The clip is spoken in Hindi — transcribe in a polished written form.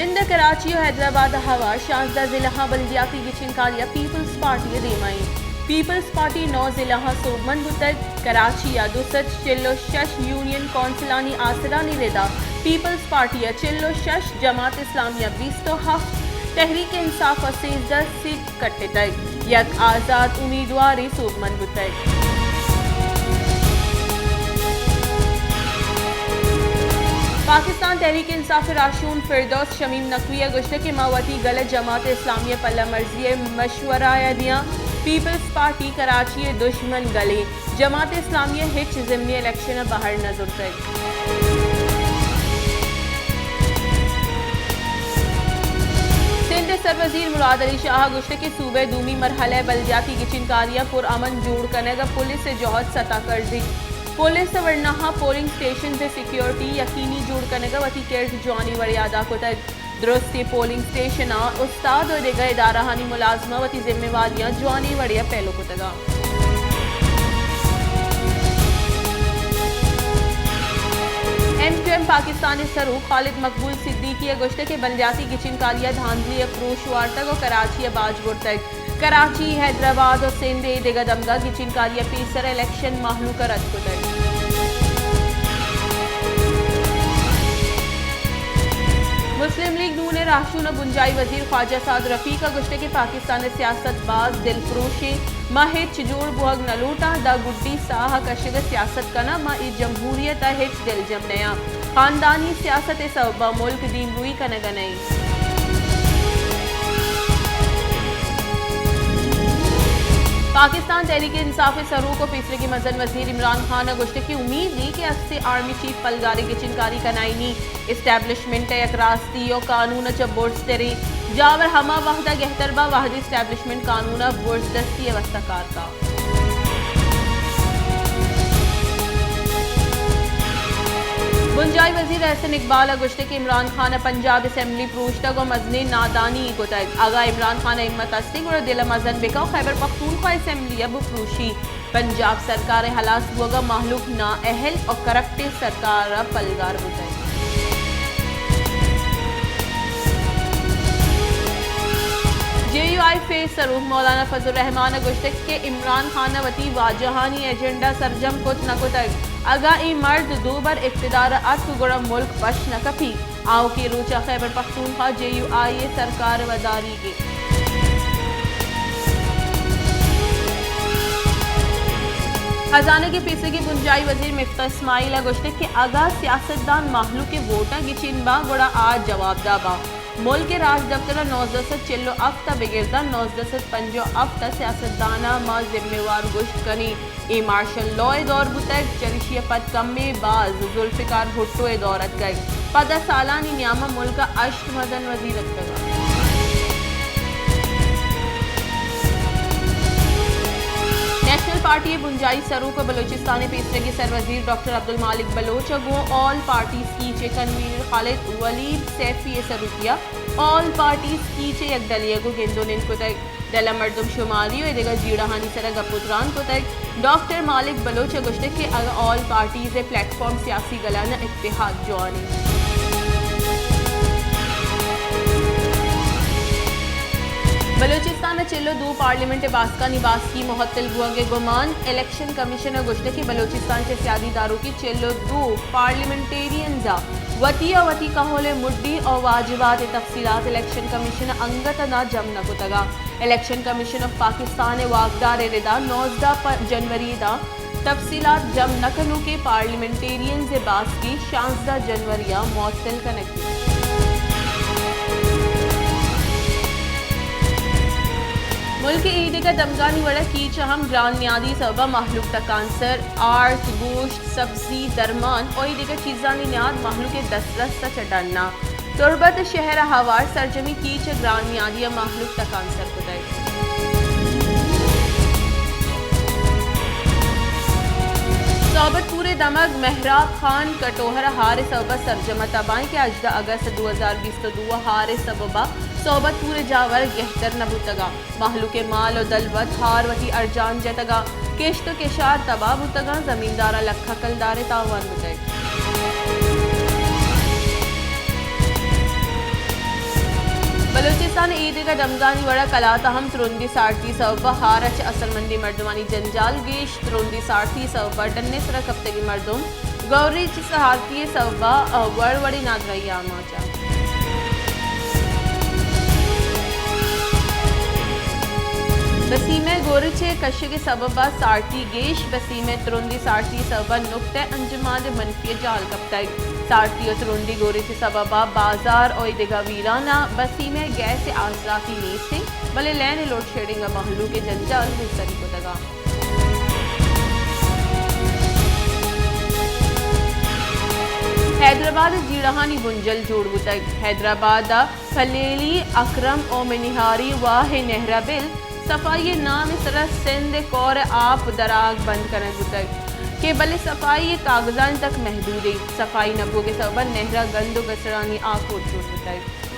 सिंध कराची और हैदराबाद हवा शानदार जिला बल्दियाती गिचिनकारिया पीपल्स पार्टी देमाई पीपल्स पार्टी 9 जिला सोबमन बुतक कराची दुसत चिल्लो शश यूनियन कौंसिलानी आसरानी रेदा पीपल्स पार्टी चिल्लो शश जमात इस्लामिया 20 तो हफ तहरीक इंसाफ 13 सीट कट्टे तक यक आज़ाद उम्मीदवार सोबमन बुतक पाकिस्तान तहरीक इंसाफ राशून फिरदौस शमीम नकवी गुश्त के मावती गलत जमात इस्लामिया पल्ला मर्जी मशवरा दिया पीपल्स पार्टी कराची दुश्मन गले जमात इस्लामिया हिच ज़िमनी इलेक्शन बाहर नजर तक सिंध सरवजीर मुराद अली शाह गुश्त के सूबे दूमी मरहले बल्दियाती गिचिनकारिया पुरअमन जोड़ करने का पुलिस से जौहद सतह कर दी पुलिस वर्णहा पोलिंग स्टेशन से सिक्योरिटी यकीनी जोड़ करने का वती केर्ट जवानी वड़ी अदा को तक दुरुस्त पोलिंग स्टेशन उस्ताद और दिगा इदारा हानी मुलाजमा वती जिम्मेवारियां जवानी वड़िया पहलो को तगा एम पाकिस्तानी सरू खालिद मकबूल सिद्दीकी गुश्ते के बल्दियाती गिचिनकारिया धांधली अफरोश वार्ता को कराची बाजगुर तक कराची हैदराबाद और सिंध दिगा दमगा गिचिनकारिया पेसर इलेक्शन माहलू का रद्द को तक मुस्लिम लीग नून ने राशून गुंजाई वजीर ख्वाजा साद रफी का गुश्ते के पाकिस्तान सियासत बाज दिलफ्रोशे माहिर चिजोड़ बुहग नलूटा द गुड्डी साह कशिद सियासत कना मा जमहूरियत हिच दिल जमनया खानदानी सियासत सबा मुल्क दीन रुई का नगनई पाकिस्तान तहरीक इंसाफ सरू को फैसले की मजन वजीर इमरान खान गुश्त की उम्मीद दी कि अस्से आर्मी चीफ पलगारी गिचिनकारी कनाइनी इस्टेब्लिशमेंट रास्ती और कानून बोर्ड्स तेरे जावर हमा वहदा गहतरबा वाहद इस्टेब्लिशमेंट कानून बोर्ड्स दस्ती अवस्थाकार का गुंजाई वजीर एहसन इकबाल गुश्ते के इमरान खान पंजाब असम्बली प्रोश्तक और मजने नादानी को तक आगा इमरान खान हिम्मत अस्तिक और दिल मजन बिका खैबर पख्तूनख्वा असम्बली अब फ्रूशी पंजाब सरकार हलास हुआ माहलूक ना अहल और करप्ट सरकार पलगार बुतक JUI फेस सरूफ मौलाना फजल रहमान गुश्तक के इमरान खान वती वाजहानी एजेंडा सरजम कुत न कुतक अगा ई मर्द दो बार इख्तिदार गुड़ा मुल्क पश न कपी आओ के रोचा खैबर पख्तूनख्वा JUI सरकार वदारी के खजाने के पैसे की गुंजाई वजीर मिफ्ता इस्माइल गुश्तक के आगा सियासतदान माहलू के वोटा गिचिनबा गुड़ा आज जवाब दाबा मुल्क के राज दफ्तर 9 चिल्लो अफ्ता बिगिरदा 9 पंजो अफ्ता सियासतदाना मा जिम्मेवार गुश्त कनी ए मार्शल लॉ दौर बुतक चरिशिया पद कम में बाज जुल्फिकार भुट्टो दौरत गए पदा सालानी न्यामा मुल्क का अश्क मदन वजीरत कगा नेशनल पार्टी गुंजाई सरू को बलोचिस्तानी पेशरे के सरवजीर डॉक्टर अब्दुल मालिक बलोच गो ऑल पार्टीज की चे कन्वीनर खालिद वलीद सैफी सरूकिया ऑल पार्टीज की चे यकदलिया को गेंदोनिन को तक दला मर्दम शुमारी और देगा जीड़ाहानी सरा गपुत्रान को तक डॉक्टर मालिक बलोच गुश्ते के ऑल पार्टीज प्लेटफॉर्म सियासी गलाना इत्तेहाद जवानी बलोचिस्तान चिल्लो 2 पार्लियामेंट बास्का निबास की मोहत्तल हुआ के गुमान इलेक्शन कमीशन गुश्ते की बलोचिस्तान के सियादीदारों की चिल्लो 2 पार्लियामेंटेरियन वतिया वती कहोले मुड्डी और वाजिबात तफसीलात इलेक्शन कमीशन अंगत ना जम न को तगा इलेक्शन कमीशन ऑफ पाकिस्तान वाकदार रिदा 9 जनवरी दा तफसीलात जम नकनू के पार्लियामेंटेरियन से बास की 16 जनवरिया मुअत्तल कनेक्ट मुल्क ईद का दमगानी वड़ा की चहम ग्रान न्यादी सबा महलूक तकांसर आर्ट गोश्त सब्जी दरमान और ईद का चीज़ानी न्याद महलूक के दस्तरस सा चटन्ना तुरबत शहर हवार सरजमी की च ग्रान न्यादिया महलूक तकांसर कुतई सोबत पूरे दमग मेहराब खान कटोहर हार सबा सरजमा तबाई के अजदा अगस्त 2022 हार सबबा सोबत पूरे जावर गहतर नबुतगा महलू के माल और दलवत हारवती अर्जान जतगा केश्त केशार तबा बुतगा जमींदारा लखा कलदारे तावान बुतग बलूचिस्तान ईद का दमगानी वड़ा कला तहम त्रुंदी सारथी सबा हारच असलमंदी मर्दमानी जंजाल गेश त्रुंदी सारथी सबा डन्ने सर कप्तगी मर्दुम गौरी सहारती सबा वड़वड़ी नादरैया माचा बसीमे गोरचे कशगे सबबा सारथी गेश बसीमे त्रुंदी सारथी सबा नुक्ते अंजुमान मनफी जाल कप्ताई सारथी और त्रुंदी गोरचे सबबा बाजार और दिगा वीराना बसीमे गैस आजराती नीसे भले लैन लोड शेडिंग महलू के जंजाल हिस्सरी को दगा हैदराबाद जीड़हानी बुंजल जोड़ बुतक हैदराबाद फलेली अकरम और मिनिहारी वाह नेहरा बिल सफाई नाम सरा सिंध कौर आप दराग बंद करने बुतक के बले सफाई कागजान तक महदूद सफाई नबो के सबब नेहरा गंदो गसरानी आकोट जोड़ बुतक